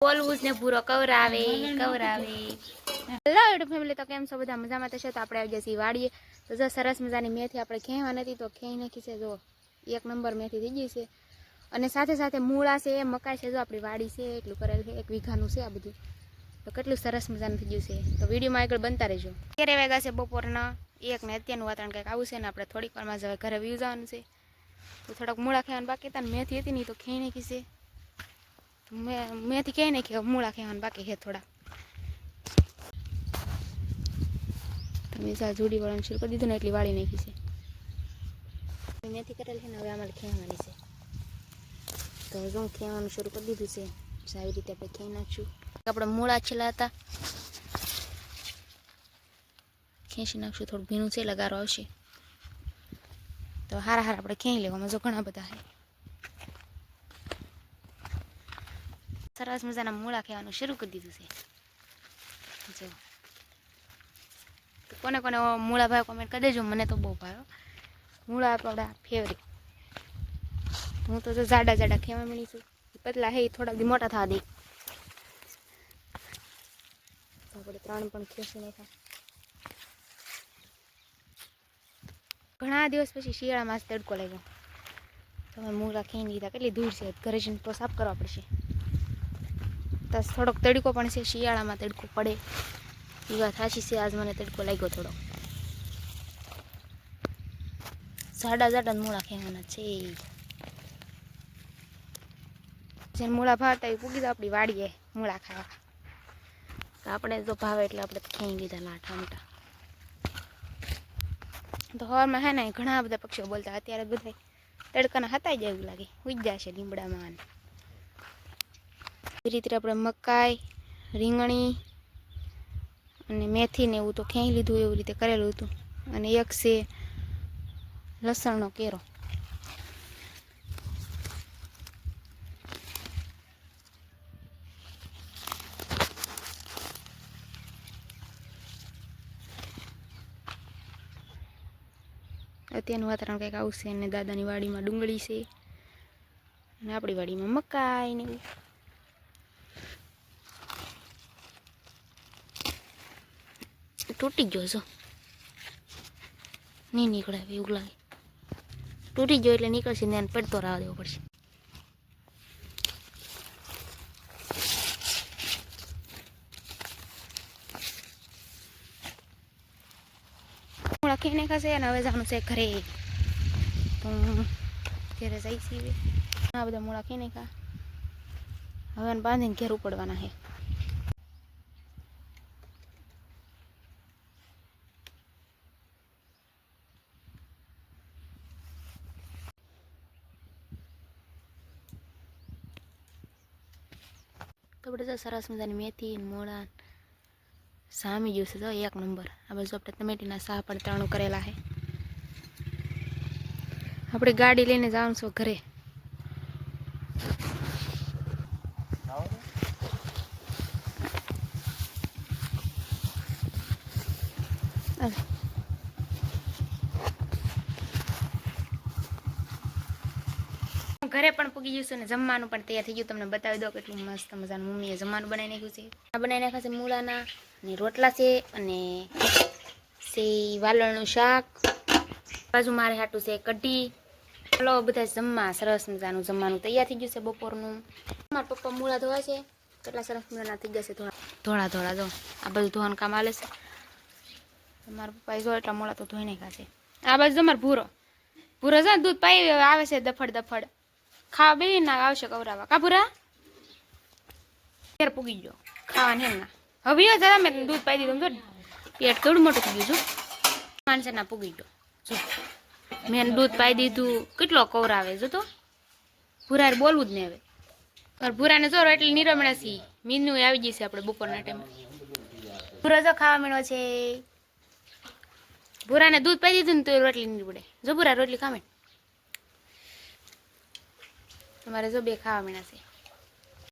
બોલવું જ ને પૂરો કવરાવે. હેલો યુટ્યુબ ફેમિલી, તો કેમ છો બધા? મજામાં થશે તો આપણે આવી ગયા છીએ વાડીએ. તો જો સરસ મજાની મેથી આપણે ખેવા નથી તો ખેઈ નાખી છે. જો એક નંબર મેથી થઈ ગઈ છે. અને સાથે સાથે મૂળા છે, મકાઈ છે. જો આપણી વાડી છે એટલું કરેલ છે, 1 વીઘાનું છે આ બધું. તો કેટલું સરસ મજાનું થઈ ગયું છે. તો વિડીયોમાં આગળ બનતા રહેજો. અત્યારે વાગ્યા છે બપોરના 1 ને અત્યારનું વાતાવરણ કંઈક આવું છે ને આપણે થોડીક વારમાં જ હવે ઘરે વ્યૂ જવાનું છે. તો થોડાક મૂળા ખેવાનું બાકી હતા ને મેથી હતી નહીં તો ખેઈ નાખી છે. મેથી કહે ને કે મૂળા ખેવાનું બાકી છે થોડા. તમે જોડી વાળાનું શરૂ કરી દીધું ને એટલી વાળી નાખી છે. મેથી કરેલ છે ને હવે અમારે ખેવાની છે. તો જો ખેવાનું શરૂ કરી દીધું છે. આવી રીતે આપણે ખેઈ નાખશું. આપણે મૂળા છેલ્લા હતા ખેંચી નાખશું. થોડું ભીનું છે, લગારો આવશે તો હારા આપણે ખેઈ લેવામાં. જો ઘણા બધા છે. સરસ મજાના મૂળા ખેવાનું શરૂ કરી દીધું છે. જો કોને કોને મૂળા ભાઈ કોમેન્ટ કરી દેજો. મને તો બહુ ભાવે મૂળા, આપણા ફેવરેટ. હું તો જો જાડા જાડા ખેવા મળી છું. પતલા હે થોડાક દી મોટા થવા દે. આપણે 3 પણ ખેંચી નાખ્યા. ઘણા દિવસ પછી શિયાળામાં તડકો લાગ્યો. તમે મૂળા ખેઈ લીધા. કેટલી દૂર છે, ઘરે જઈને તો સાફ કરવા પડશે. તો થોડોક તડકો પણ છે, શિયાળામાં તડકો પડે એ વાત સાચી છે. આજ મને તડકો લાગ્યો થોડો. જાડા જાડા મૂળા ખેવાના છે. જેને મૂળા ભાવતા એ પૂગી તો આપણી વાડીએ મૂળા ખાવા. તો આપણે જો ભાવે એટલે આપણે ખેઈ લીધા નાઠા મોટા. તો હવારમાં હે ને ઘણા બધા પક્ષીઓ બોલતા. અત્યારે બધા તડકાના હતાઈ જાય એવું લાગે, ઉઈ જશે લીમડામાં. એવી રીતે આપણે મકાઈ, રીંગણી અને મેથી ને એવું તો ખેઈ લીધું. એવી રીતે કરેલું હતું. અને એક છે લસણનો કેરો. અત્યારનું વાતાવરણ કંઈક આવશે. અને દાદાની વાડીમાં ડુંગળી છે અને આપણી વાડીમાં મકાઈ ને એવું. તૂટી ગયો છો, નહીં નીકળે એવું લાગે. તૂટી ગયો એટલે નીકળશે ને પડતો રાહ દેવો પડશે. મૂળા ખેઈ નાખ્યા છે અને હવે જવાનું છે ઘરે. તો ઘરે જઈ છીએ. આ બધા મૂળા ખેઈ નાખ્યા. હવે બાંધીને ઘેર ઉપડવાના છે. તો આપણે સરસ મજાની મેથી મૂળા સામી ગયું છે. તો 1 નંબર. આ બાજુ આપણે ટમેટીના શાક પણ 3 કરેલા છે. આપણે ગાડી લઈને જવાનું છો ઘરે. ઘરે પણ પૂગી ગયું છે ને જમવાનું પણ તૈયાર થઈ ગયું. તમને બતાવી દો કેટલું મસ્ત મજાનું મમ્મીએ જમવાનું બનાવી નાખ્યું છે. આ બનાવી નાખ્યા છે મૂળાના અને રોટલા છે અને વાલણનું શાક. બાજુ મારે હાટું છે કઢી. ચાલો બધા જમવા. સરસ મજાનું જમવાનું તૈયાર થઈ ગયું છે બપોરનું. મારા પપ્પા મૂળા ધોવા છે. કેટલા સરસ મજાના થઈ જશે ધોળા ધોળા. જો આ બધું ધોવાનું કામ આલે છે. મારા પપ્પાએ જો એટલા મૂળા તો ધોઈ નાખ્યા છે. આ બાજુ મારે ભૂરો જો દૂધ પાઈ આવે છે દફડ. ખાવા બે ના આવશે કવરાવા. કાપુરા ઘેર પૂગી ગયો ખાવાનું હે ના. હવે જરા મેં દૂધ પાઈ દીધું. જો પેટ થોડું મોટું થઈ ગયું. માણસે ના પૂગી ગયો. જો મેં દૂધ પાઈ દીધું. કેટલો કવરાવે જો તો. ભૂરાએ બોલવું જ નહીં હવે. પણ ભૂરાને જો એટલી નિરમણા છે. મીનુ આવી જશે આપણે બપોરના ટાઈમે. ભૂરો જો ખાવા મળ્યો છે. ભૂરાને દૂધ પાઈ દીધું ને તો રોટલી નહીં પડે. જો ભૂરા રોટલી ખામે. તમારે જો 2 ખાવા મળ્યા છે.